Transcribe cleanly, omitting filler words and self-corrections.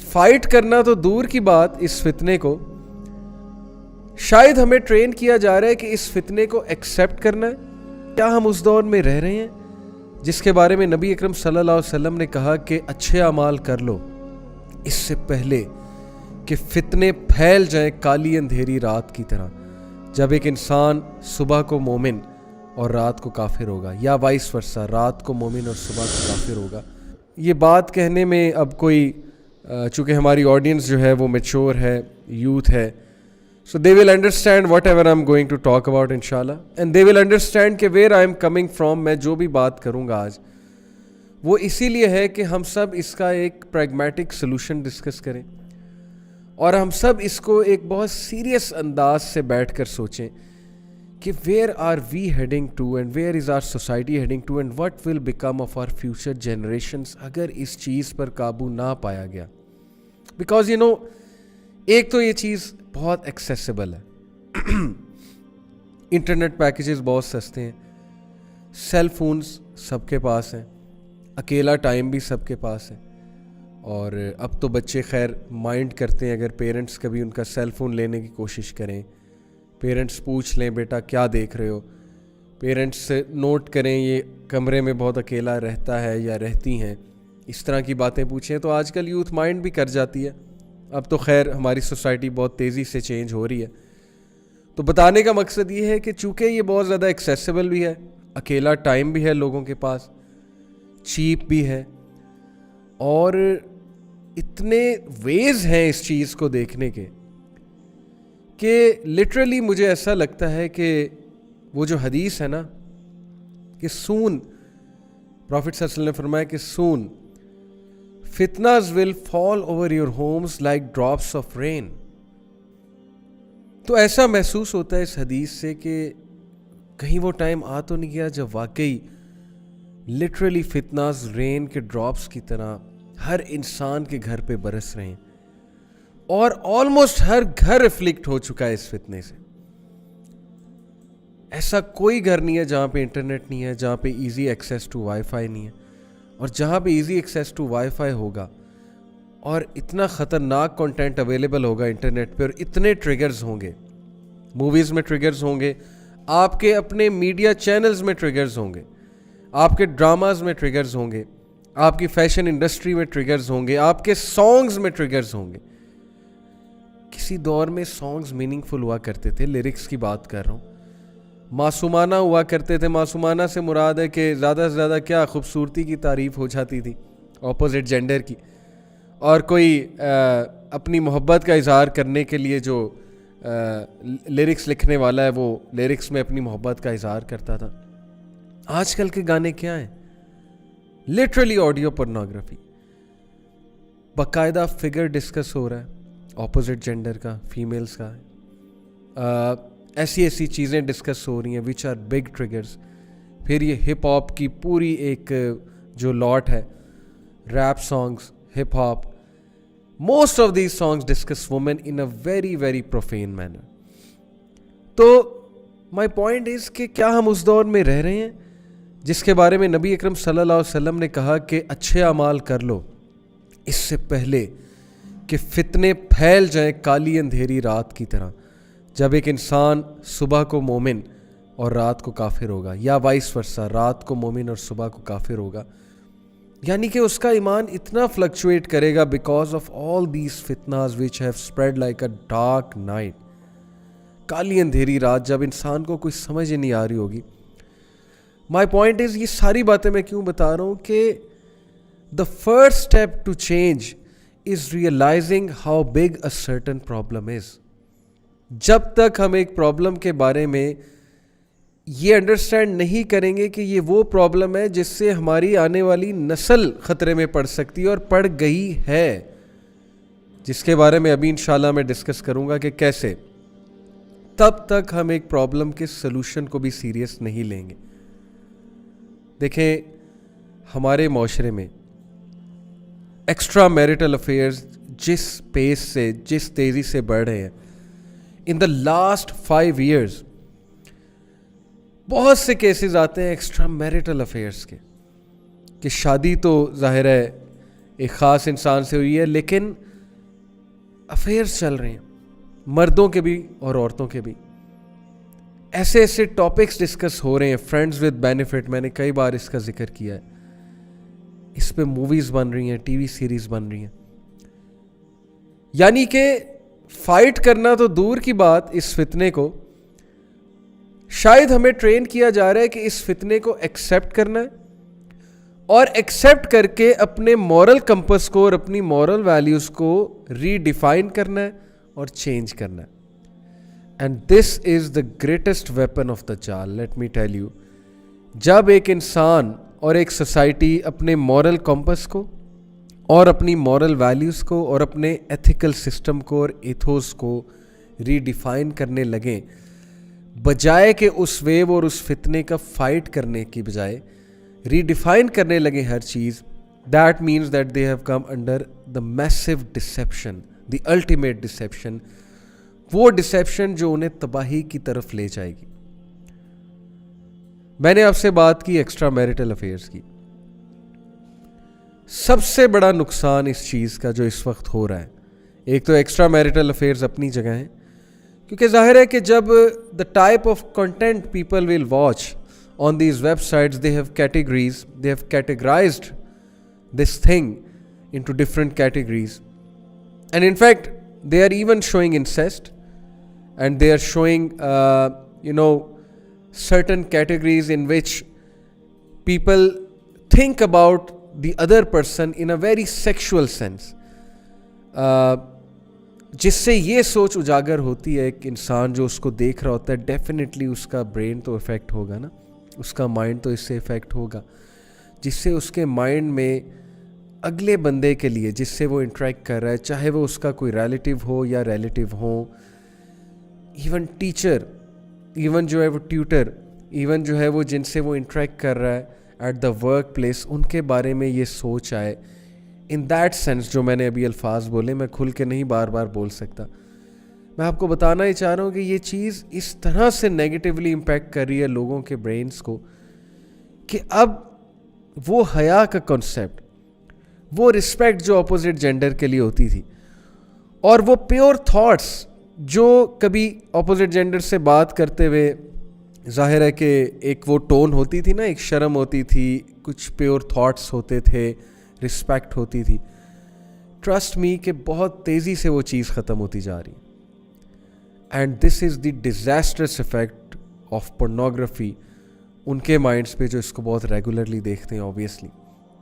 Fight کرنا تو دور کی بات، اس فتنے کو شاید ہمیں ٹرین کیا جا رہا ہے کہ اس فتنے کو ایکسیپٹ کرنا ہے. کیا ہم اس دور میں رہ رہے ہیں جس کے بارے میں نبی اکرم صلی اللہ علیہ وسلم نے کہا کہ اچھے اعمال کر لو اس سے پہلے کہ فتنے پھیل جائیں کالی اندھیری رات کی طرح، جب ایک انسان صبح کو مومن اور رات کو کافر ہوگا، یا وائس ورسا، رات کو مومن اور صبح کو کافر ہوگا. یہ بات کہنے میں اب کوئی چونکہ ہماری آڈینس جو ہے وہ میچور ہے، یوتھ ہے، so they will understand whatever I'm going to talk about inshallah, and they will understand کہ where I'm coming from. میں جو بھی بات کروں گا آج وہ اسی لیے ہے کہ ہم سب اس کا ایک پریگمیٹک سلوشن ڈسکس کریں اور ہم سب اس کو ایک بہت سیریس انداز سے بیٹھ کر سوچیں کہ where are we heading to and where is our society heading to and what will become of our future generations اگر اس چیز پر قابو نہ پایا گیا. بیکاز ایک تو یہ چیز بہت ایکسیسیبل ہے، انٹرنیٹ پیکیجز بہت سستے ہیں، سیل فونز سب کے پاس ہیں، اکیلا ٹائم بھی سب کے پاس ہے. اور اب تو بچے خیر مائنڈ کرتے ہیں اگر پیرنٹس کبھی ان کا سیل فون لینے کی کوشش کریں، پیرنٹس پوچھ لیں بیٹا کیا دیکھ رہے ہو، پیرنٹس سے نوٹ کریں یہ کمرے میں بہت اکیلا رہتا ہے یا رہتی ہیں، اس طرح کی باتیں پوچھیں تو آج کل یوتھ مائنڈ بھی کر جاتی ہے. اب تو خیر ہماری سوسائٹی بہت تیزی سے چینج ہو رہی ہے. تو بتانے کا مقصد یہ ہے کہ چونکہ یہ بہت زیادہ ایکسیسیبل بھی ہے، اکیلا ٹائم بھی ہے لوگوں کے پاس، چیپ بھی ہے، اور اتنے ویز ہیں اس چیز کو دیکھنے کے کہ لٹرلی مجھے ایسا لگتا ہے کہ وہ جو حدیث ہے نا کہ سون، پروفٹ صلی اللہ علیہ وسلم نے فرمایا کہ سون فتناز will fall over your homes like drops of rain. تو ایسا محسوس ہوتا ہے اس حدیث سے کہ کہیں وہ ٹائم آ تو نہیں گیا جب واقعی لٹرلی فتناز رین کے ڈراپس کی طرح ہر انسان کے گھر پہ برس رہے ہیں، اور آلموسٹ ہر گھر افلکٹ ہو چکا ہے اس فتنے سے. ایسا کوئی گھر نہیں ہے جہاں پہ انٹرنیٹ نہیں ہے، جہاں پہ easy access to wifi نہیں ہے. اور جہاں پہ easy access to wifi ہوگا اور اتنا خطرناک کنٹینٹ اویلیبل ہوگا انٹرنیٹ پہ، اور اتنے ٹریگرز ہوں گے، موویز میں ٹریگرز ہوں گے، آپ کے اپنے میڈیا چینلز میں ٹریگرز ہوں گے، آپ کے ڈراماز میں ٹریگرز ہوں گے، آپ کی فیشن انڈسٹری میں ٹریگرز ہوں گے، آپ کے سانگز میں ٹریگرز ہوں گے. کسی دور میں سانگز میننگ فل ہوا کرتے تھے، لیرکس کی بات کر رہا ہوں، معصومانہ ہوا کرتے تھے. معصومانہ سے مراد ہے کہ زیادہ سے زیادہ کیا خوبصورتی کی تعریف ہو جاتی تھی اپوزٹ جینڈر کی، اور کوئی اپنی محبت کا اظہار کرنے کے لیے جو لیرکس لکھنے والا ہے وہ لیرکس میں اپنی محبت کا اظہار کرتا تھا. آج کل کے گانے کیا ہیں؟ لٹرلی آڈیو پورنوگرافی، باقاعدہ فگر ڈسکس ہو رہا ہے اپوزٹ جینڈر کا، فیمیلز کا، ایسی چیزیں ڈسکس ہو رہی ہیں وچ آر بگ ٹریگرز. پھر یہ ہپ ہاپ کی پوری ایک جو لاٹ ہے، rap songs, hip hop, most of these songs discuss women in a very very profane manner. تو مائی پوائنٹ از کہ کیا ہم اس دور میں رہ رہے ہیں جس کے بارے میں نبی اکرم صلی اللہ علیہ وسلم نے کہا کہ اچھے اعمال کر لو اس سے پہلے کہ فتنے پھیل جائیں کالی اندھیری رات کی طرح، جب ایک انسان صبح کو مومن اور رات کو کافر ہوگا، یا وائس ورسا، رات کو مومن اور صبح کو کافر ہوگا. یعنی کہ اس کا ایمان اتنا فلکچویٹ کرے گا بیکاز آف آل دیز فتناز which have spread like a dark night. کالی اندھیری رات جب انسان کو کوئی سمجھ ہی نہیں آ رہی ہوگی. مائی پوائنٹ از، یہ ساری باتیں میں کیوں بتا رہا ہوں کہ the first step to change is realising how big a certain problem is. جب تک ہم ایک پرابلم کے بارے میں یہ انڈرسٹینڈ نہیں کریں گے کہ یہ وہ پرابلم ہے جس سے ہماری آنے والی نسل خطرے میں پڑ سکتی ہے اور پڑ گئی ہے، جس کے بارے میں ابھی انشاءاللہ میں ڈسکس کروں گا کہ کیسے، تب تک ہم ایک پرابلم کے سلوشن کو بھی سیریس نہیں لیں گے. دیکھیں ہمارے معاشرے میں ایکسٹرا میریٹل افیئرز جس پیس سے، جس تیزی سے بڑھ رہے ہیں، ان دا لاسٹ 5 years بہت سے کیسز آتے ہیں ایکسٹرا میریٹل افیئرس کے کہ شادی تو ظاہر ہے ایک خاص انسان سے ہوئی ہے، لیکن افیئرس چل رہے ہیں, مردوں کے بھی اور عورتوں کے بھی. ایسے ایسے ٹاپکس ڈسکس ہو رہے ہیں, فرینڈز ود بینیفٹ, میں نے کئی بار اس کا ذکر کیا ہے. اس پہ موویز بن رہی ہیں, ٹی وی سیریز بن رہی ہیں. یعنی کہ فائٹ کرنا تو دور کی بات, اس فتنے کو شاید ہمیں ٹرین کیا جا رہا ہے کہ اس فتنے کو ایکسیپٹ کرنا ہے, اور ایکسیپٹ کر کے اپنے مورل کمپس کو اور اپنی مورل ویلیوز کو ری ڈیفائن کرنا ہے اور چینج کرنا ہے. And this is the greatest weapon of the جال. لیٹ می ٹیل یو, جب ایک انسان اور ایک سوسائٹی اپنے مورل کمپس کو اور اپنی مورل ویلیوز کو اور اپنے ایتھیکل سسٹم کو اور ایتھوس کو ری ڈیفائن کرنے لگیں, بجائے کہ اس ویو اور اس فتنے کا فائٹ کرنے کی بجائے ری ڈیفائن کرنے لگیں ہر چیز, that means that they have come under the massive deception, the ultimate deception, وہ ڈسیپشن جو انہیں تباہی کی طرف لے جائے گی. میں نے آپ سے بات کی ایکسٹرا میریٹل افیئرس کی. سب سے بڑا نقصان اس چیز کا جو اس وقت ہو رہا ہے, ایک تو ایکسٹرا میریٹل افیئرز اپنی جگہ ہیں, کیونکہ ظاہر ہے کہ جب the type of content people will watch on these web sites, they have categorised this thing into different categories, and in fact they are even showing incest, and they are showing certain categories in which people think about the other person in a very sexual sense, جس سے یہ سوچ اجاگر ہوتی ہے ایک انسان جو اس کو دیکھ رہا ہوتا ہے, ڈیفینیٹلی اس کا برین تو افیکٹ ہوگا نا, اس کا مائنڈ تو اس سے افیکٹ ہوگا, جس سے اس کے مائنڈ میں اگلے بندے کے لیے جس سے وہ انٹریکٹ کر رہا ہے, چاہے وہ اس کا کوئی ریلیٹیو ہو یا ریلیٹیو ہو, ایون ٹیچر, ایون جو ہے وہ ٹیوٹر, ایون جو ہے وہ جن سے وہ انٹریکٹ کر رہا ہے ایٹ دا ورک پلیس, ان کے بارے میں یہ سوچ آئے. ان دیٹ سینس جو میں نے ابھی الفاظ بولے, میں کھل کے نہیں بار بار بول سکتا, میں آپ کو بتانا ہی چاہ رہا ہوں کہ یہ چیز اس طرح سے نیگیٹیولی امپیکٹ کر رہی ہے لوگوں کے برینز کو کہ اب وہ حیا کا کنسیپٹ, وہ رسپیکٹ جو اپوزٹ جینڈر کے لیے ہوتی تھی, اور وہ پیور تھاٹس جو کبھی اپوزٹ جینڈر سے بات کرتے ہوئے ظاہر ہے کہ ایک وہ ٹون ہوتی تھی نا, ایک شرم ہوتی تھی, کچھ پیور تھاٹس ہوتے تھے, رسپیکٹ ہوتی تھی. ٹرسٹ می کہ بہت تیزی سے وہ چیز ختم ہوتی جا رہی. And this is the disastrous effect of pornography ان کے مائنڈس پہ جو اس کو بہت ریگولرلی دیکھتے ہیں آبویسلی.